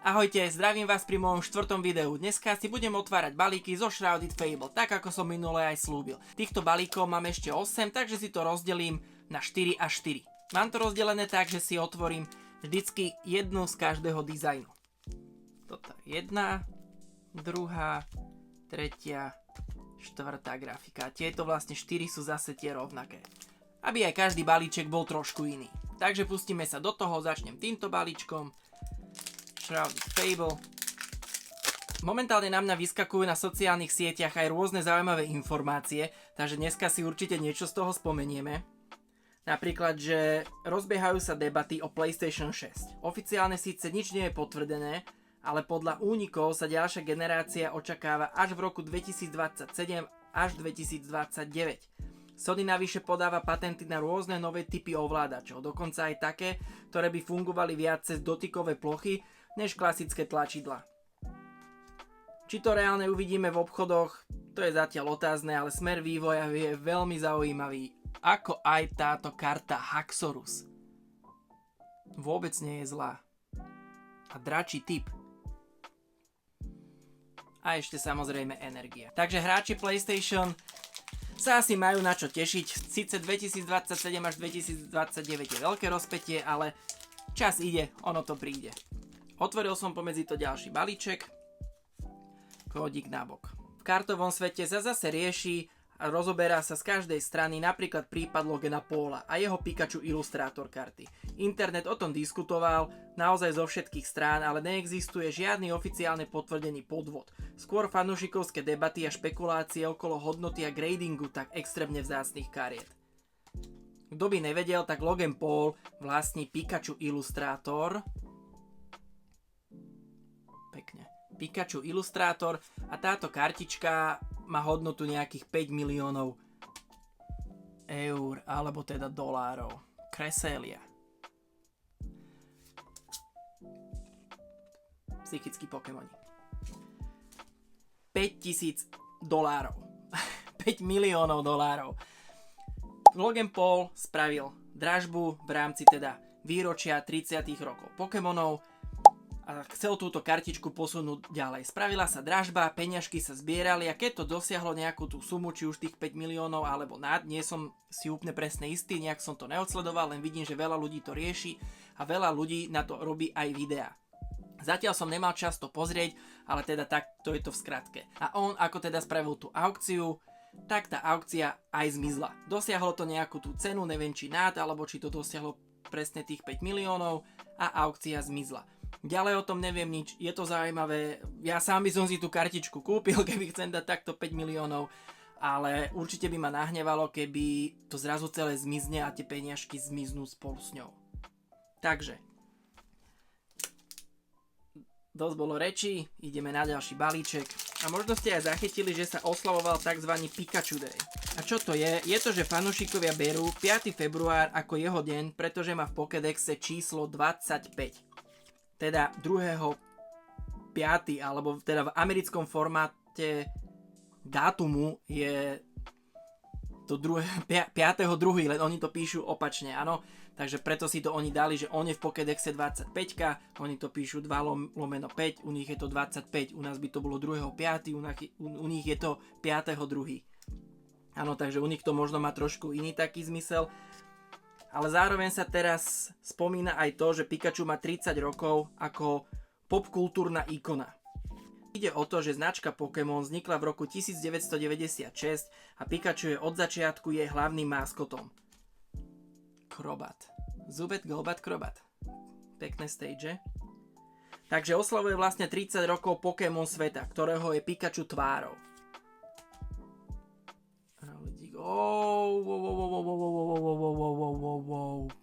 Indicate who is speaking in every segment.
Speaker 1: Ahojte, zdravím vás pri mojom 4. videu. Dneska si budem otvárať balíky zo Shrouded Fable, tak ako som minule aj slúbil. Týchto balíkov mám ešte 8, takže si to rozdelím na 4 a 4. Mám to rozdelené tak, že si otvorím vždycky jednu z každého dizajnu. Toto je jedna, druhá, tretia, štvrtá grafika. Tieto vlastne 4 sú zase tie rovnaké. Aby aj každý balíček bol trošku iný. Takže pustíme sa do toho, začnem týmto balíčkom. Shrouded Fable. Momentálne na mňa vyskakujú na sociálnych sieťach aj rôzne zaujímavé informácie, takže dneska si určite niečo z toho spomenieme. Napríklad, že rozbiehajú sa debaty o PlayStation 6. Oficiálne síce nič nie je potvrdené, ale podľa únikov sa ďalšia generácia očakáva až v roku 2027 až 2029. Sony navyše podáva patenty na rôzne nové typy ovládačov, dokonca aj také, ktoré by fungovali viac cez dotykové plochy, než klasické tlačidlá. Či to reálne uvidíme v obchodoch, to je zatiaľ otázne, ale smer vývoja je veľmi zaujímavý, ako aj táto karta Haxorus. Vôbec nie je zlá. A dračí typ. A ešte samozrejme energia. Takže hráči PlayStation sa asi majú na čo tešiť. Sice 2027 až 2029 je veľké rozpätie, ale čas ide, ono to príde. Otvoril som pomedzi to ďalší balíček. Kódik nabok. V kartovom svete sa zase rieši a rozoberá sa z každej strany napríklad prípad Logana Paula a jeho Pikachu ilustrátor karty. Internet o tom diskutoval naozaj zo všetkých strán, ale neexistuje žiadny oficiálne potvrdený podvod. Skôr fanúšikovské debaty a špekulácie okolo hodnoty a gradingu tak extrémne vzácnych kariet. Kto by nevedel, tak Logan Paul vlastní Pikachu ilustrátor. Pekne. Pikachu ilustrátor a táto kartička má hodnotu nejakých 5 miliónov eur, alebo teda dolárov. Cresselia. Psychickí Pokémoni. 5 000 dolárov. 5 miliónov dolárov. Logan Paul spravil dražbu v rámci teda výročia 30 rokov Pokémonov a chcel túto kartičku posunúť ďalej. Spravila sa dražba, peňažky sa zbierali a keď to dosiahlo nejakú tú sumu, či už tých 5 miliónov alebo nad, nie som si úplne presne istý, nejak som to neodsledoval, len vidím, že veľa ľudí to rieši a veľa ľudí na to robí aj videá. Zatiaľ som nemal čas to pozrieť, ale teda tak to je to v skratke. A on ako teda spravil tú aukciu, tak tá aukcia aj zmizla. Dosiahlo to nejakú tú cenu, neviem či nad, alebo či to dosiahlo presne tých 5 miliónov a aukcia zmizla. Ďalej o tom neviem nič, je to zaujímavé, ja sám by som si tú kartičku kúpil, keby chcem dať takto 5 miliónov, ale určite by ma nahnevalo, keby to zrazu celé zmizne a tie peniažky zmiznú spolu s ňou. Takže, dosť bolo rečí, ideme na ďalší balíček a možno ste aj zachytili, že sa oslavoval tzv. Pikachu Day. A čo to je? Je to, že fanúšikovia berú 5. február ako jeho deň, pretože má v Pokédexe číslo 25. Teda 2.5. alebo teda v americkom formáte dátumu je to 5.2. len oni to píšu opačne, áno. Takže preto si to oni dali, že on je v Pokédexe 25, oni to píšu 2/5, u nich je to 25, u nás by to bolo 2.5, u nich je to 5.2. Áno, takže u nich to možno má trošku iný taký zmysel. Ale zároveň sa teraz spomína aj to, že Pikachu má 30 rokov ako popkultúrna ikona. Ide o to, že značka Pokémon vznikla v roku 1996 a Pikachu je od začiatku jej hlavným maskotom. Krobat. Zubat, Golbat, Krobat. Pekné stage. Takže oslavuje vlastne 30 rokov Pokémon sveta, ktorého je Pikachu tvárou.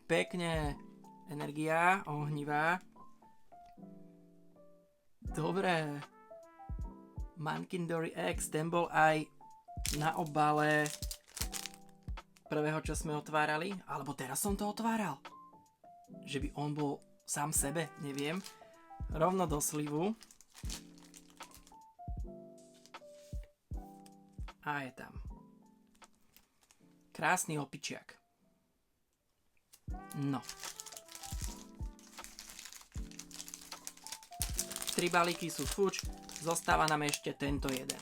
Speaker 1: Pekne. Energia, ohnivá. Dobre. Mankindori X, ten bol aj na obale prvého, čo sme otvárali. Alebo teraz som to otváral. Že by on bol sám sebe, neviem. Rovno do slivu. A je tam. Krásny opičiak. No. 3 balíky sú fuč, zostáva nám ešte tento jeden.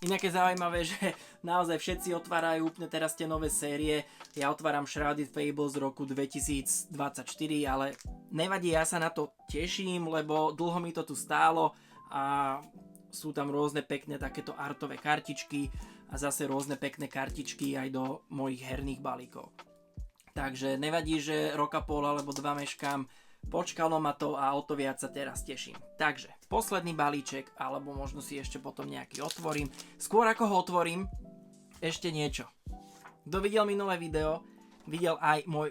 Speaker 1: Inak je zaujímavé, že naozaj všetci otvárajú úplne teraz tie nové série. Ja otváram Shrouded Fable z roku 2024, ale nevadí, ja sa na to teším, lebo dlho mi to tu stálo a sú tam rôzne pekné takéto artové kartičky a zase rôzne pekné kartičky aj do mojich herných balíkov. Takže nevadí, že roka pol alebo 2 meškám, počkalo ma to a o to viac sa teraz teším. Takže, posledný balíček, alebo možno si ešte potom nejaký otvorím. Skôr ako ho otvorím, ešte niečo. Kto videl minulé video, videl aj môj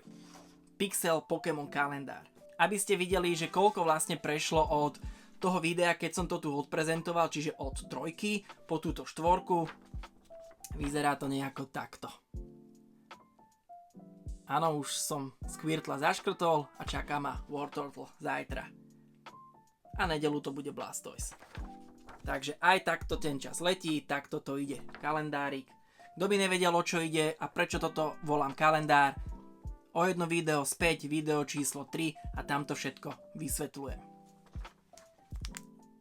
Speaker 1: Pixel Pokémon kalendár. Aby ste videli, že koľko vlastne prešlo od toho videa, keď som to tu odprezentoval, čiže od 3 po túto 4. Vyzerá to nejako takto. Áno, už som Squirtla zaškrtol a čaká ma Wartortle zajtra. A nedeľu to bude Blastoise. Takže aj takto ten čas letí, takto to ide. Kalendárik. Kto by nevedel, o čo ide a prečo toto volám kalendár, o jedno video späť, video číslo 3 a tamto všetko vysvetľujem.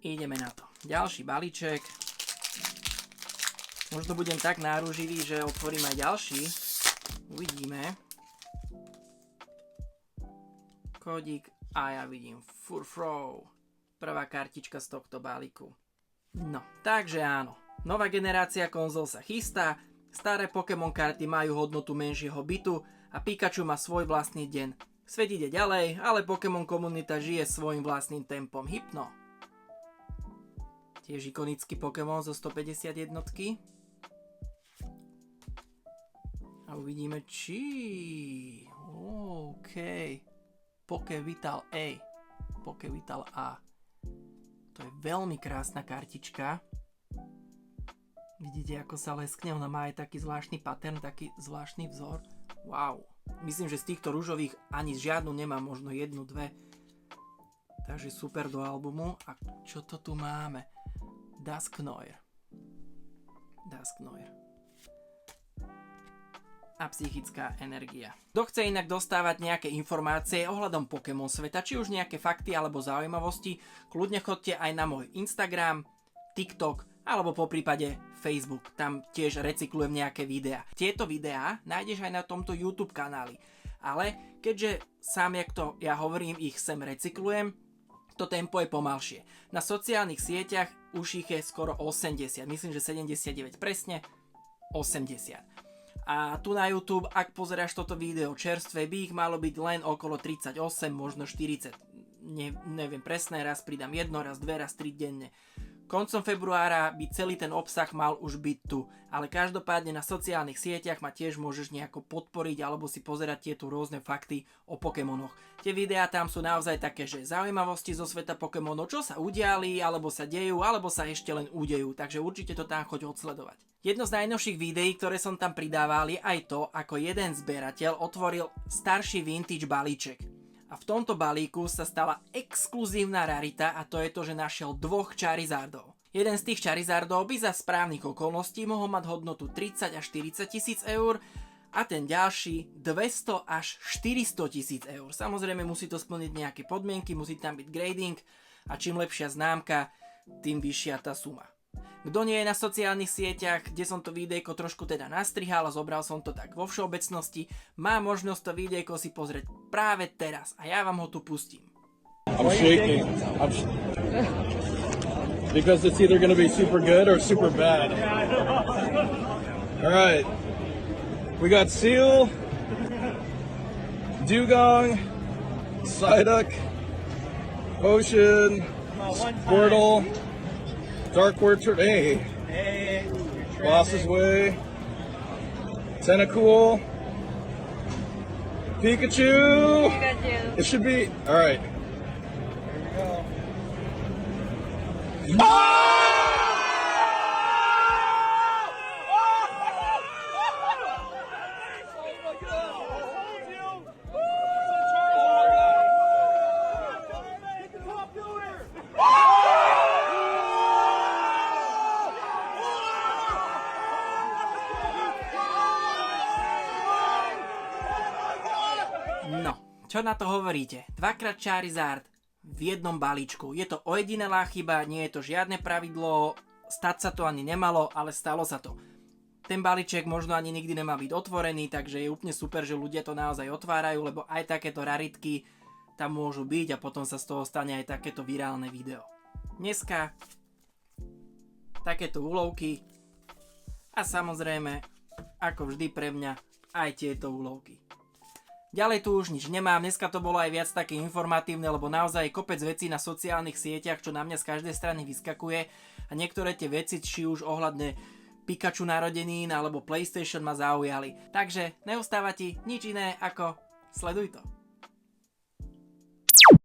Speaker 1: Ideme na to. Ďalší balíček. Možno budem tak náruživý, že otvorím aj ďalší. Uvidíme. Kódik a ja vidím Furfrou. Prvá kartička z tohto balíku. No, takže áno. Nová generácia konzol sa chystá, staré Pokémon karty majú hodnotu menšieho bitu a Pikachu má svoj vlastný deň. Svet ide ďalej, ale Pokémon komunita žije svojim vlastným tempom. Hypno. Tiež ikonický Pokémon zo 150 jednotky. A uvidíme či... OK. Pokévital A. Pokévital A. To je veľmi krásna kartička. Vidíte, ako sa leskne? Ona má aj taký zvláštny pattern, taký zvláštny vzor. Wow. Myslím, že z týchto ružových ani žiadnu nemám, možno 1, 2. Takže super do albumu. A čo to tu máme? Dusknoir. Dusknoir. A psychická energia. Kto chce inak dostávať nejaké informácie ohľadom Pokémon sveta, či už nejaké fakty alebo zaujímavosti, kľudne chodte aj na môj Instagram, TikTok alebo poprípade Facebook. Tam tiež recyklujem nejaké videá. Tieto videá nájdeš aj na tomto YouTube kanáli. Ale keďže sám, jak to ja hovorím, ich sem recyklujem, to tempo je pomalšie. Na sociálnych sieťach už ich je skoro 80. Myslím, že 79 presne. 80. A tu na YouTube, ak pozeráš toto video čerstvé, by ich malo byť len okolo 38, možno 40. Neviem presne, raz pridám 1, raz 2, raz 3 denne. Koncom februára by celý ten obsah mal už byť tu, ale každopádne na sociálnych sieťach ma tiež môžeš nejako podporiť alebo si pozerať tieto rôzne fakty o Pokémonoch. Tie videá tam sú naozaj také, že zaujímavosti zo sveta Pokémonov, čo sa udiali, alebo sa dejú, alebo sa ešte len udejú, takže určite to tam choď odsledovať. Jedno z najnovších videí, ktoré som tam pridával, je aj to, ako jeden zberateľ otvoril starší vintage balíček. A v tomto balíku sa stala exkluzívna rarita a to je to, že našiel 2 Charizardov. Jeden z tých Charizardov by za správnych okolností mohol mať hodnotu 30 až 40 tisíc eur a ten ďalší 200 až 400 tisíc eur. Samozrejme musí to splniť nejaké podmienky, musí tam byť grading a čím lepšia známka, tým vyššia tá suma. Kto nie je na sociálnych sieťach, kde som to videjko trošku teda nastrihal a zobral som to tak vo všeobecnosti, má možnosť to videjko si pozrieť práve teraz a ja vám ho tu pustím.
Speaker 2: I'm shaking. Because it's either going to be super good or super bad. Alright. We got Seal, Dugong, Psyduck, Potion, Squirtle, Darkwood, hey, Boss's Way, Tentacool, Pikachu. It should be, alright. Here we go.
Speaker 1: No, čo na to hovoríte? 2x Charizard, v jednom balíčku. Je to ojedinelá chyba, nie je to žiadne pravidlo, stať sa to ani nemalo, ale stalo sa to. Ten balíček možno ani nikdy nemá byť otvorený, takže je úplne super, že ľudia to naozaj otvárajú, lebo aj takéto raritky tam môžu byť a potom sa z toho stane aj takéto virálne video. Dneska takéto úlovky a samozrejme, ako vždy pre mňa, aj tieto úlovky. Ďalej tu už nič nemám, dneska to bolo aj viac také informatívne, lebo naozaj kopec vecí na sociálnych sieťach, čo na mňa z každej strany vyskakuje a niektoré tie veci, či už ohľadne Pikachu narodenín alebo PlayStation ma zaujali. Takže neustáva ti nič iné ako sleduj to.